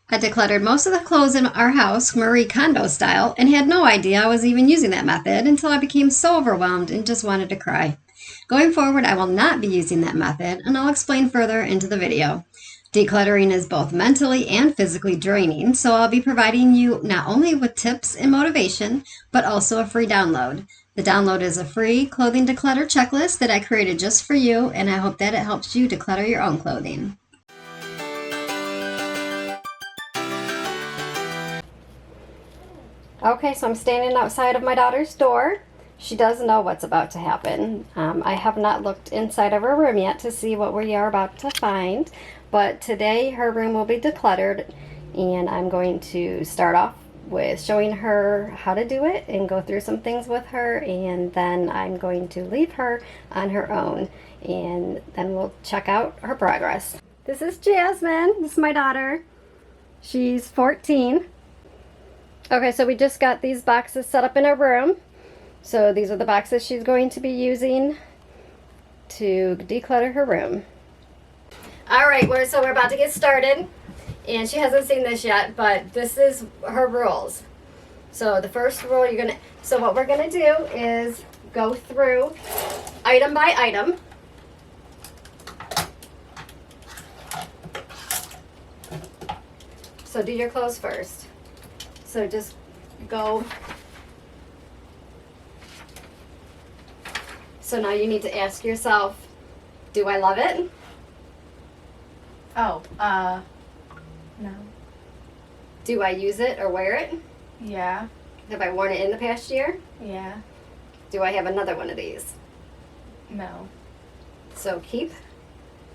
I decluttered most of the clothes in our house Marie Kondo style and had no idea I was even using that method until I became so overwhelmed and just wanted to cry. Going forward, I will not be using that method, and I'll explain further into the video. Decluttering is both mentally and physically draining, so I'll be providing you not only with tips and motivation, but also a free download. The download is a free Clothing Declutter Checklist that I created just for you, and I hope that it helps you declutter your own clothing. Okay, so I'm standing outside of my daughter's door. She does know what's about to happen. I have not looked inside of her room yet to see what we are about to find, but today her room will be decluttered, and I'm going to start off with showing her how to do it and go through some things with her, and then I'm going to leave her on her own, and then we'll check out her progress. This is Jasmine. This is my daughter. She's 14. Okay, so we just got these boxes set up in her room. So these are the boxes she's going to be using to declutter her room. Alright, so we're about to get started. And she hasn't seen this yet, but this is her rules. So the first rule so what we're gonna do is go through item by item. So do your clothes first. So just go. So now you need to ask yourself, do I love it? Oh, no. Do I use it or wear it? Yeah. Have I worn it in the past year? Yeah. Do I have another one of these? No. So keep.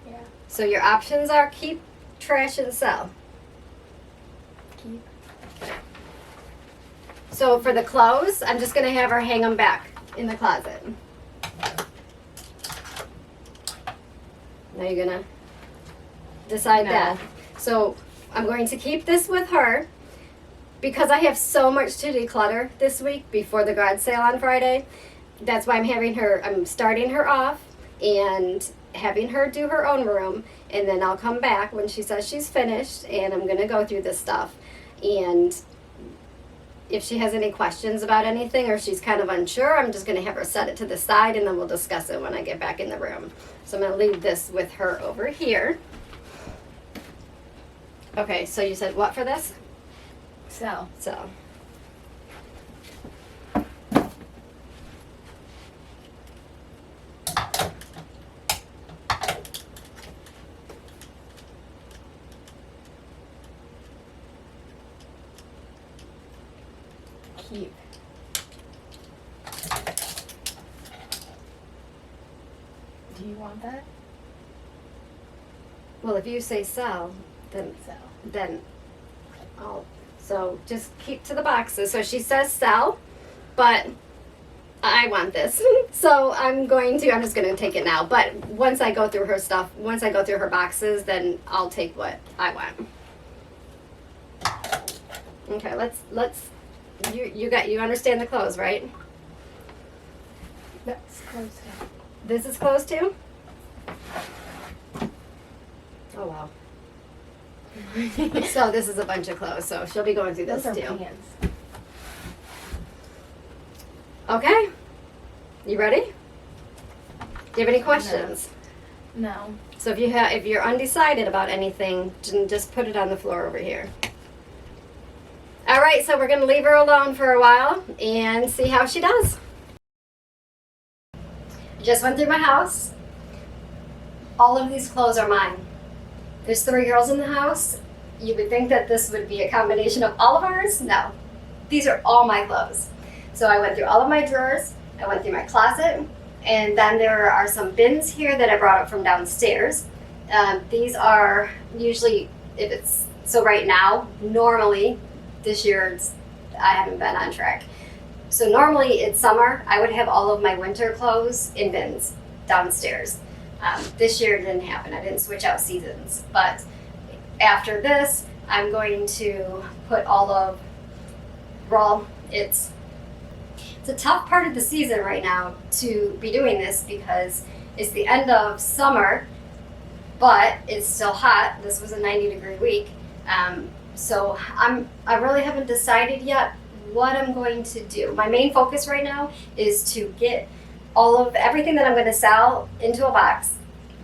Yeah. So your options are keep, trash, and sell. Keep. So for the clothes, I'm just going to have her hang them back in the closet. Now you're going to decide that. So I'm going to keep this with her because I have so much to declutter this week before the garage sale on Friday. That's why I'm starting her off and having her do her own room, and then I'll come back when she says she's finished, and I'm going to go through this stuff. And if she has any questions about anything or she's kind of unsure, I'm just going to have her set it to the side, and then we'll discuss it when I get back in the room. So I'm going to leave this with her over here. Okay, so you said what for this? Sell. So. Keep. Do you want that? Well, if you say sell, Sell. then so just keep to the boxes. So she says sell, but I want this. So I'm just going to take it now. But once I go through her stuff, once I go through her boxes, then I'll take what I want. Okay, let's you understand the clothes, right? That's closed now. This is closed too? Oh wow. So this is a bunch of clothes, so she'll be going through this Those are too. pants. Okay. You ready? Do you have any questions? No. So if you're undecided about anything, just put it on the floor over here. All right, so we're going to leave her alone for a while and see how she does. Just went through my house. All of these clothes are mine. There's 3 girls in the house. You would think that this would be a combination of all of ours. No. These are all my clothes. So I went through all of my drawers. I went through my closet. And then there are some bins here that I brought up from downstairs. These are usually, so right now, normally, this year I haven't been on track. So normally it's summer, I would have all of my winter clothes in bins downstairs. This year it didn't happen. I didn't switch out seasons. But after this, I'm going to put it's a tough part of the season right now to be doing this because it's the end of summer, but it's still hot. This was a 90-degree week. So I really haven't decided yet what I'm going to do. My main focus right now is to get all of everything that I'm going to sell into a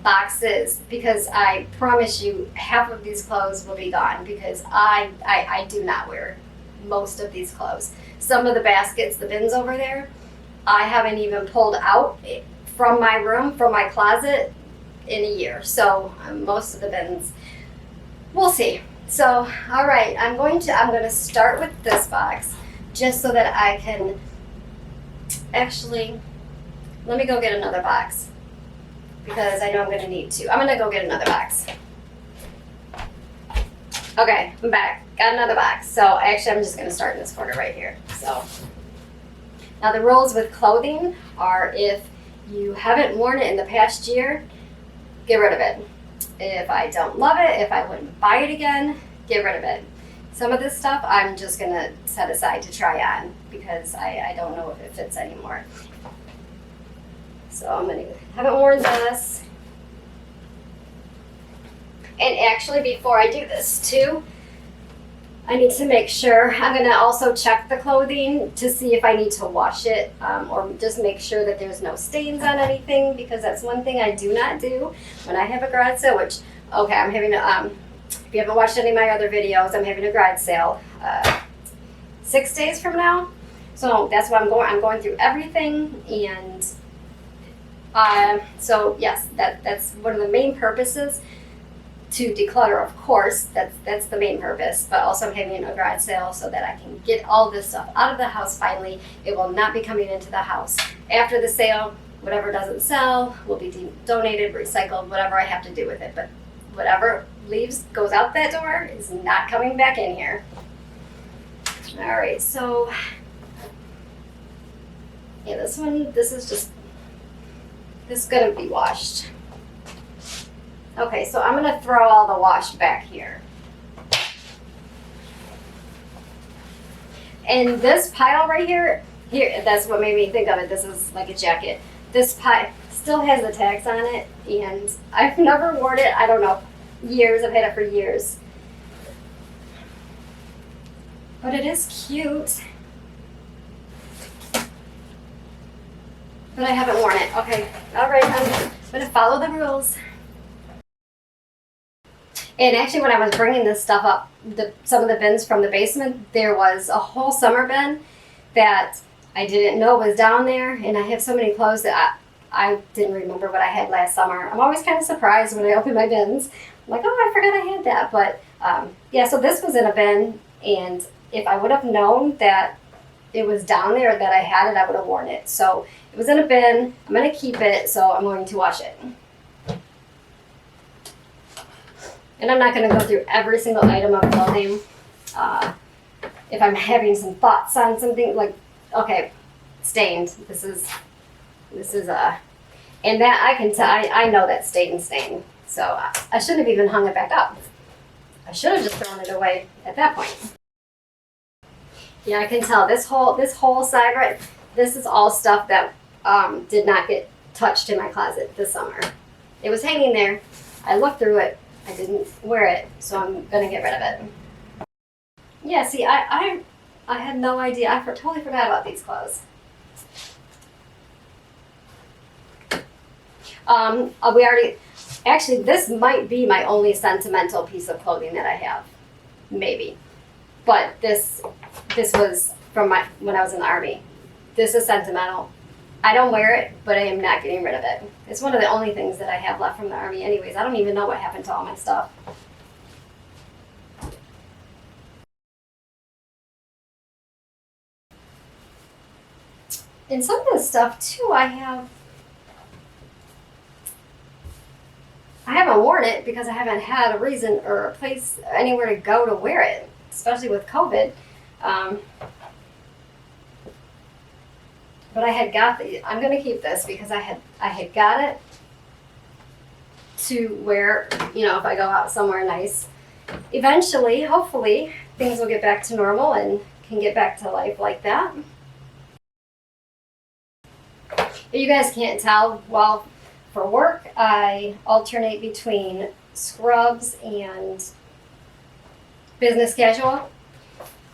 boxes, because I promise you half of these clothes will be gone, because I do not wear most of these clothes. Some of the baskets, the bins over there, I haven't even pulled out from my room, from my closet in a year. So most of the bins, we'll see. So, all right, I'm going to start with this box just so that I can actually, let me go get another box because I know I'm going to need to. I'm going to go get another box. Okay, I'm back. Got another box. So actually, I'm just going to start in this corner right here. So now the rules with clothing are, if you haven't worn it in the past year, get rid of it. If I don't love it, if I wouldn't buy it again, get rid of it. Some of this stuff I'm just going to set aside to try on because I don't know if it fits anymore. So haven't worn this. And actually, before I do this too, I need to make sure, I'm going to also check the clothing to see if I need to wash it, or just make sure that there's no stains on anything, because that's one thing I do not do when I have a garage sale, which, okay, I'm having a, if you haven't watched any of my other videos, I'm having a garage sale 6 days from now. So that's why I'm going through everything, and so yes, that's one of the main purposes. To declutter, of course, that's the main purpose, but also I'm having a garage sale so that I can get all this stuff out of the house finally. It will not be coming into the house. After the sale, whatever doesn't sell will be donated, recycled, whatever I have to do with it, but whatever goes out that door is not coming back in here. All right, so yeah, this is gonna be washed. Okay, so I'm going to throw all the wash back here. And this pile right here, that's what made me think of it. This is like a jacket. This pile still has the tags on it, and I've never worn it, I don't know, years. I've had it for years. But it is cute. But I haven't worn it. Okay, all right, I'm going to follow the rules. And actually, when I was bringing this stuff up, some of the bins from the basement, there was a whole summer bin that I didn't know was down there. And I have so many clothes that I didn't remember what I had last summer. I'm always kind of surprised when I open my bins. I'm like, oh, I forgot I had that. But yeah, so this was in a bin. And if I would have known that it was down there, that I had it, I would have worn it. So it was in a bin. I'm going to keep it, so I'm going to wash it. And I'm not going to go through every single item of clothing. If I'm having some thoughts on something, like, okay, stained. This is and that I can tell, I know that's stain. So I shouldn't have even hung it back up. I should have just thrown it away at that point. Yeah, I can tell this whole side right, this is all stuff that did not get touched in my closet this summer. It was hanging there. I looked through it. I didn't wear it, so I'm gonna get rid of it. Yeah, see, I had no idea. I totally forgot about these clothes. Actually, this might be my only sentimental piece of clothing that I have, maybe. But this was from when I was in the Army. This is sentimental. I don't wear it, but I am not getting rid of it. It's one of the only things that I have left from the Army anyways. I don't even know what happened to all my stuff. And some of this stuff too, I haven't worn it because I haven't had a reason or a place anywhere to go to wear it, especially with COVID. But I had got I'm going to keep this because I had got it to wear, if I go out somewhere nice. Eventually, hopefully, things will get back to normal and can get back to life like that. If you guys can't tell, well, for work, I alternate between scrubs and business casual.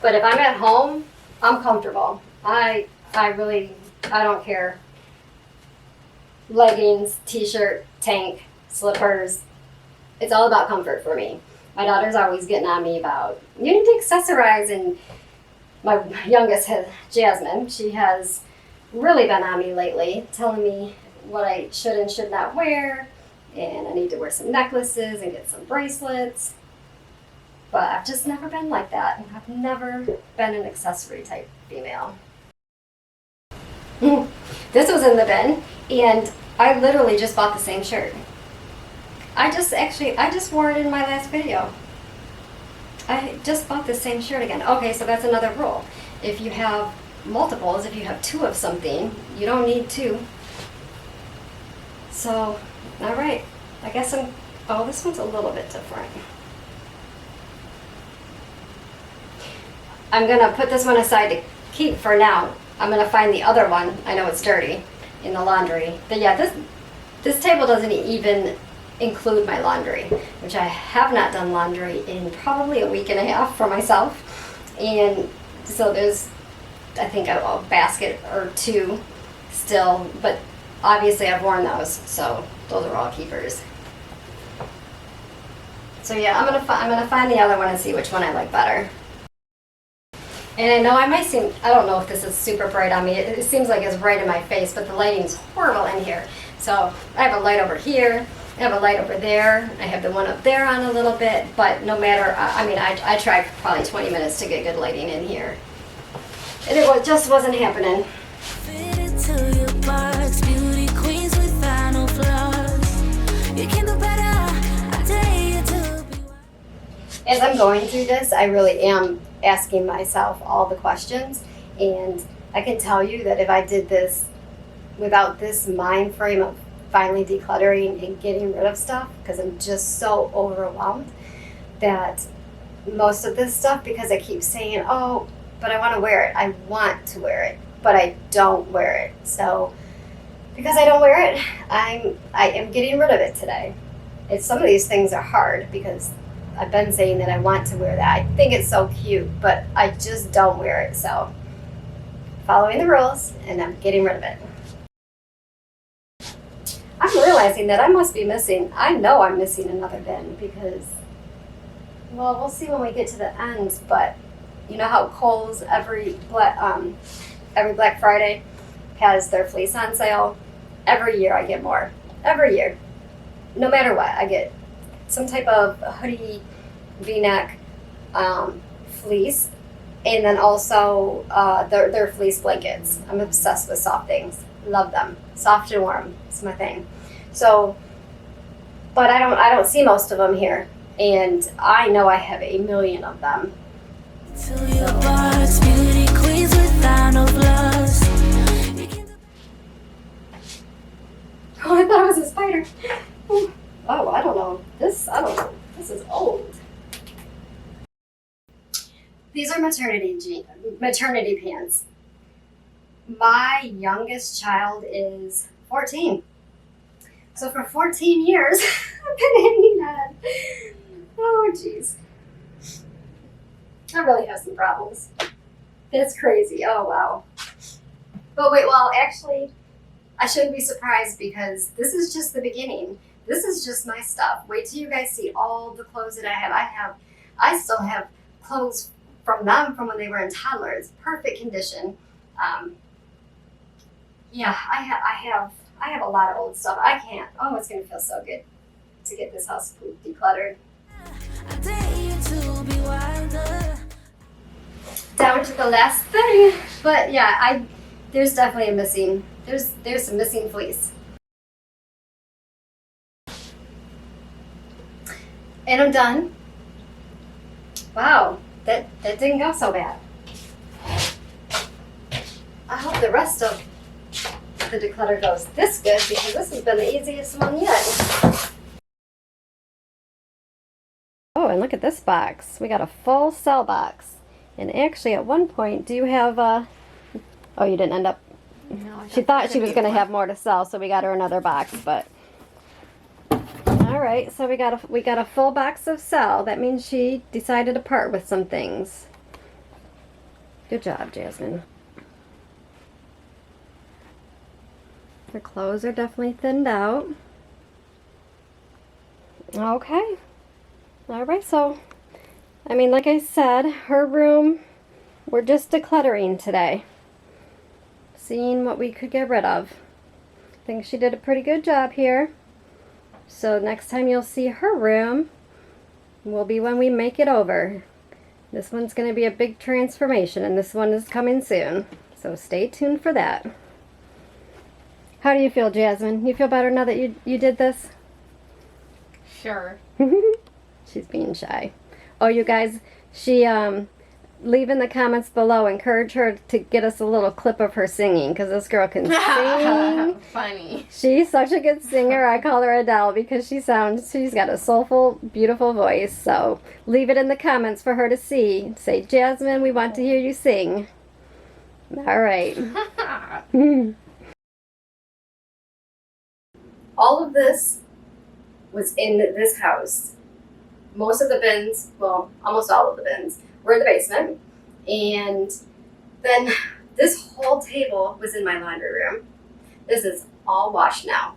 But if I'm at home, I'm comfortable. I don't care. Leggings, t-shirt, tank, slippers. It's all about comfort for me. My daughter's always getting on me about, you need to accessorize, and my youngest, Jasmine, she has really been on me lately, telling me what I should and should not wear, and I need to wear some necklaces and get some bracelets. But I've just never been like that. I've never been an accessory type female. This was in the bin, and I literally just bought the same shirt. I just wore it in my last video. I just bought the same shirt again. Okay, so that's another rule. If you have multiples, if you have two of something, you don't need two. So, all right. I guess this one's a little bit different. I'm gonna put this one aside to keep for now. I'm gonna find the other one. I know it's dirty in the laundry. But yeah, this table doesn't even include my laundry, which I have not done laundry in probably a week and a half for myself. And so there's, I think, a basket or two still, but obviously I've worn those, so those are all keepers. So yeah, I'm gonna find the other one and see which one I like better. And I know I don't know if this is super bright on me. It seems like it's right in my face, but the lighting's horrible in here. So I have a light over here, I have a light over there, I have the one up there on a little bit, but no matter, I tried for probably 20 minutes to get good lighting in here. And it just wasn't happening. Fit into your box, beauty queens without no flaws. You can do better, I dare you to be wild. As I'm going through this, I really am asking myself all the questions, and I can tell you that if I did this without this mind frame of finally decluttering and getting rid of stuff, because I'm just so overwhelmed, that most of this stuff, because I keep saying, oh, but I want to wear it, I want to wear it, but I don't wear it. So because I don't wear it, I am getting rid of it today. Some of these things are hard because I've been saying that I want to wear that. I think it's so cute, but I just don't wear it. So following the rules, and I'm getting rid of it. I'm realizing that I must be missing, I know I'm missing another bin because, well, we'll see when we get to the end, but you know how Kohl's every Black Friday has their fleece on sale? Every year I get more. Every year. No matter what, I get some type of hoodie, V-neck, fleece, and then also their fleece blankets. I'm obsessed with soft things. Love them. Soft and warm. It's my thing. So, but I don't see most of them here, and I know I have a million of them. To your box, beauty queens without no flaws. You can do Oh, I thought it was a spider. Oh, I don't know. This is old. These are maternity pants. My youngest child is 14. So for 14 years, I've been hanging on. Oh, jeez. I really have some problems. That's crazy. Oh, wow. But wait, well, actually, I shouldn't be surprised because this is just the beginning. This is just my stuff. Wait till you guys see all the clothes that I have. I still have clothes from them from when they were in toddlers. Perfect condition. Yeah, I have a lot of old stuff. I can't. Oh, it's gonna feel so good to get this house decluttered. I dare you to be wilder. Down to the last thing, but yeah, there's definitely a missing. There's some missing fleece. And I'm done. Wow, that didn't go so bad. I hope the rest of the declutter goes this good because this has been the easiest one yet. Oh, and look at this box. We got a full cell box. And actually at one point, do you have oh, you didn't end up. No, She thought she was going to have more to sell, so we got her another box, but all right, so we got a full box of Sal. That means she decided to part with some things. Good job, Jasmine. Her clothes are definitely thinned out. Okay. All right, so, I mean, like I said, her room, we're just decluttering today. Seeing what we could get rid of. I think she did a pretty good job here. So next time you'll see her room will be when we make it over. This one's going to be a big transformation, and this one is coming soon. So stay tuned for that. How do you feel, Jasmine? You feel better now that you did this? Sure. She's being shy. Oh, you guys, she leave in the comments below. Encourage her to get us a little clip of her singing, because this girl can sing. Funny. She's such a good singer. I call her Adele because she's got a soulful, beautiful voice. So leave it in the comments for her to see. Say, Jasmine, we want to hear you sing. All right. All of this was in this house. Most of the bins, well, almost all of the bins, were in the basement. And then this whole table was in my laundry room. This is all washed now.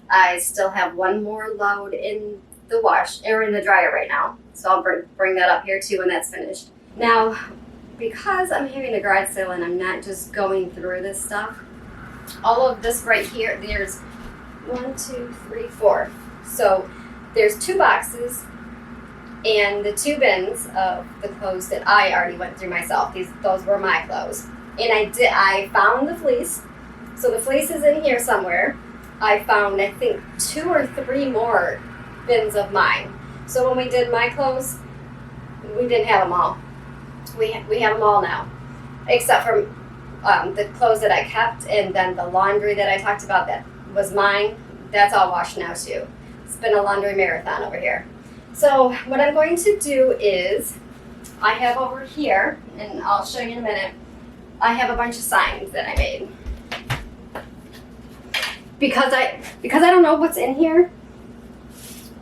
I still have one more load in the wash, or in the dryer right now. So I'll bring that up here too when that's finished. Now, because I'm having a garage sale and I'm not just going through this stuff, all of this right here, there's 1, 2, 3, 4. So there's 2 boxes and the 2 bins of the clothes that I already went through myself. Those were my clothes. And I found the fleece. So the fleece is in here somewhere. I found, I think, 2 or 3 more bins of mine. So when we did my clothes, we didn't have them all. We have them all now, except for the clothes that I kept, and then the laundry that I talked about that was mine. That's all washed now too. It's been a laundry marathon over here. So what I'm going to do is, I have over here, and I'll show you in a minute, I have a bunch of signs that I made. Because I don't know what's in here,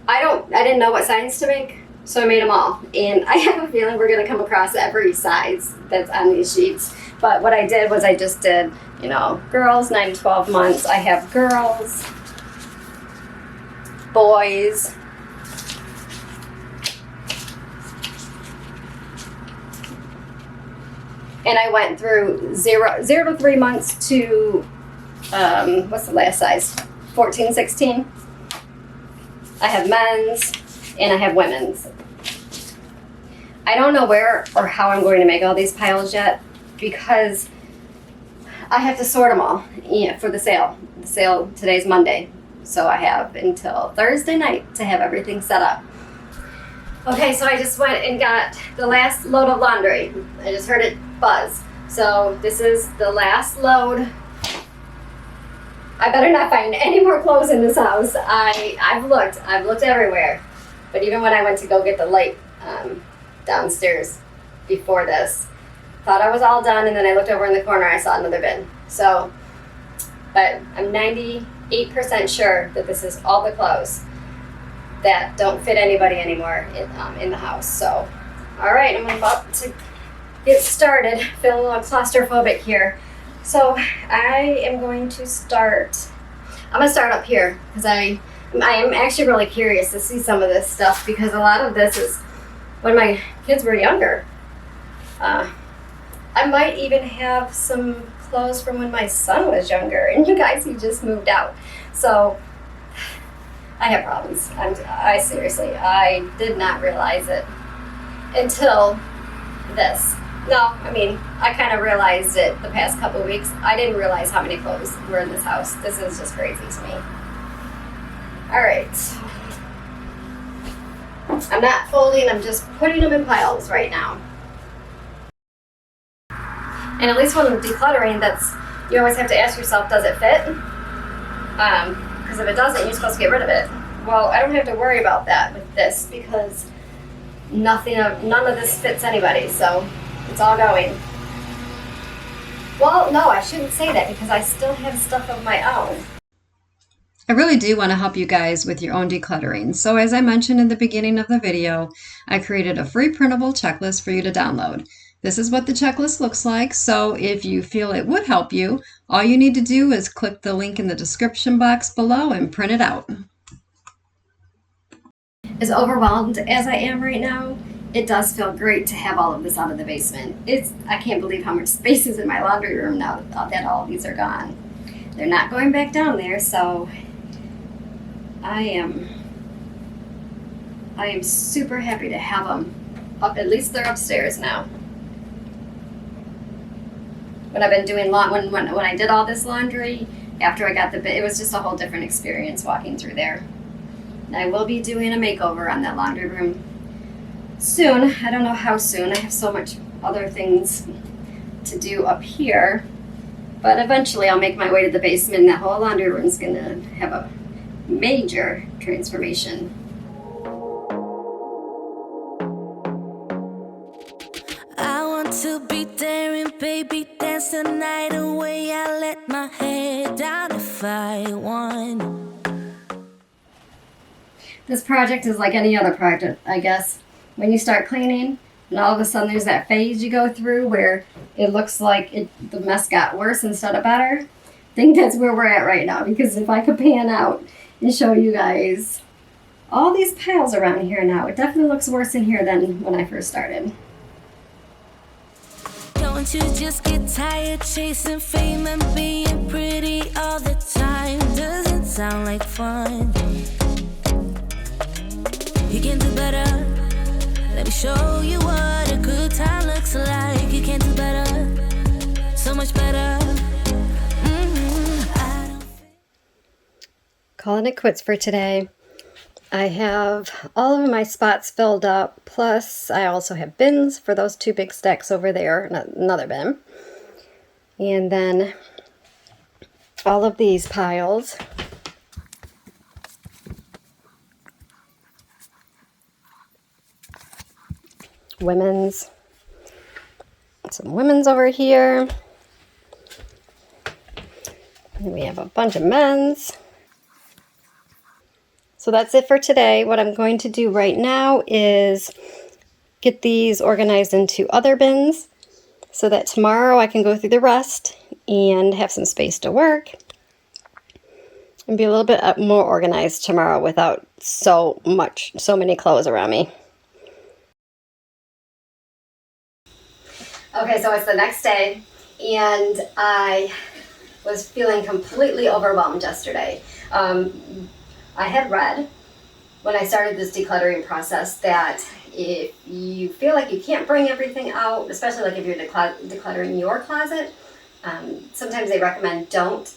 I didn't know what signs to make, so I made them all. And I have a feeling we're gonna come across every size that's on these sheets. But what I did was I just did, you know, girls 9 to 12 months. I have girls, boys, and I went through 0 to 3 months to, what's the last size? 14, 16. I have men's and I have women's. I don't know where or how I'm going to make all these piles yet, because I have to sort them all for the sale. The sale today's Monday, so I have until Thursday night to have everything set up. Okay, so I just went and got the last load of laundry. I just heard it buzz. So this is the last load. I better not find any more clothes in this house. I've looked everywhere. But even when I went to go get the light downstairs before this, thought I was all done, and then I looked over in the corner, I saw another bin. So, but I'm 98% sure that this is all the clothes that don't fit anybody anymore in the house. So, all right, I'm about to get started. Feeling a little claustrophobic here. So I am going to start. I'm gonna start up here because I am actually really curious to see some of this stuff, because a lot of this is when my kids were younger. I might even have some clothes from when my son was younger, and you guys, he just moved out. So I have problems. I seriously, I did not realize it until this. No, I mean, I kind of realized it the past couple of weeks. I didn't realize how many clothes were in this house. This is just crazy to me. All right. I'm not folding, I'm just putting them in piles right now. And at least when decluttering, you always have to ask yourself, does it fit? Because if it doesn't, you're supposed to get rid of it. Well, I don't have to worry about that with this, because none of this fits anybody, so it's all going. Well, no, I shouldn't say that, because I still have stuff of my own. I really do want to help you guys with your own decluttering. So as I mentioned in the beginning of the video, I created a free printable checklist for you to download. This is what the checklist looks like. So if you feel it would help you, all you need to do is click the link in the description box below and print it out. As overwhelmed as I am right now, it does feel great to have all of this out of the basement. I can't believe how much space is in my laundry room now that all of these are gone. They're not going back down there, so I am super happy to have them up. At least they're upstairs now. When I've been doing when I did all this laundry after I got it was just a whole different experience walking through there. And I will be doing a makeover on that laundry room soon. I don't know how soon. I have so much other things to do up here, but eventually I'll make my way to the basement and that whole laundry room is gonna have a major transformation. I want to be there and baby dance the night away. I let my head down if I won. This project is like any other project, I guess. When you start cleaning, and all of a sudden there's that phase you go through where it looks like the mess got worse instead of better. I think that's where we're at right now, because if I could pan out and show you guys all these piles around here now, it definitely looks worse in here than when I first started. Don't you just get tired chasing fame and being pretty all the time? Doesn't sound like fun. You can do better. Let me show you what a good time looks like. You can do better. So much better. Calling it quits for today. I have all of my spots filled up, plus I also have bins for those two big stacks over there, another bin. And then all of these piles. Some women's over here. And we have a bunch of men's. So that's it for today. What I'm going to do right now is get these organized into other bins so that tomorrow I can go through the rest and have some space to work and be a little bit more organized tomorrow without so many clothes around me. Okay, so it's the next day, and I was feeling completely overwhelmed yesterday. I had read when I started this decluttering process that if you feel like you can't bring everything out, especially like if you're decluttering your closet, sometimes they recommend don't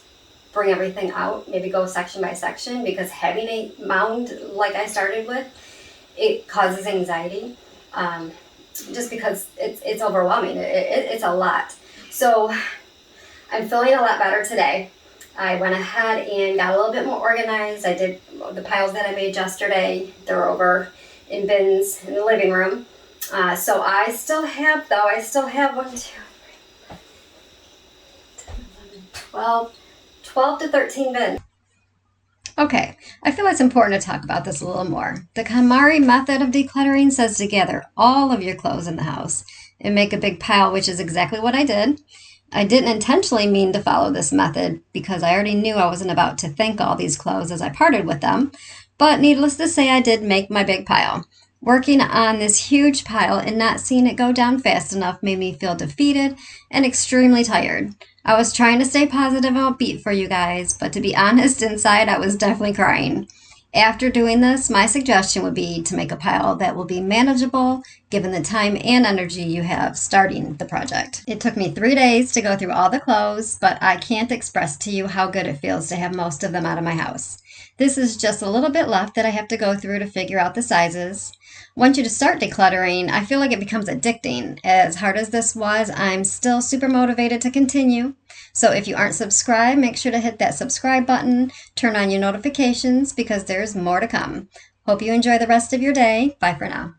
bring everything out, maybe go section by section, because having a mound like I started with, it causes anxiety. Just because it's overwhelming. It's a lot. So I'm feeling a lot better today. I went ahead and got a little bit more organized. I did the piles that I made yesterday. They're over in bins in the living room. So I still have 12 to 13 bins. Okay, I feel it's important to talk about this a little more. The KonMari method of decluttering says to gather all of your clothes in the house and make a big pile, which is exactly what I did. I didn't intentionally mean to follow this method because I already knew I wasn't about to thank all these clothes as I parted with them, but needless to say, I did make my big pile. Working on this huge pile and not seeing it go down fast enough made me feel defeated and extremely tired. I was trying to stay positive and upbeat for you guys, but to be honest, inside I was definitely crying. After doing this, my suggestion would be to make a pile that will be manageable given the time and energy you have starting the project. It took me 3 days to go through all the clothes, but I can't express to you how good it feels to have most of them out of my house. This is just a little bit left that I have to go through to figure out the sizes. Once you start decluttering, I feel like it becomes addicting. As hard as this was, I'm still super motivated to continue. So if you aren't subscribed, make sure to hit that subscribe button, turn on your notifications because there's more to come. Hope you enjoy the rest of your day. Bye for now.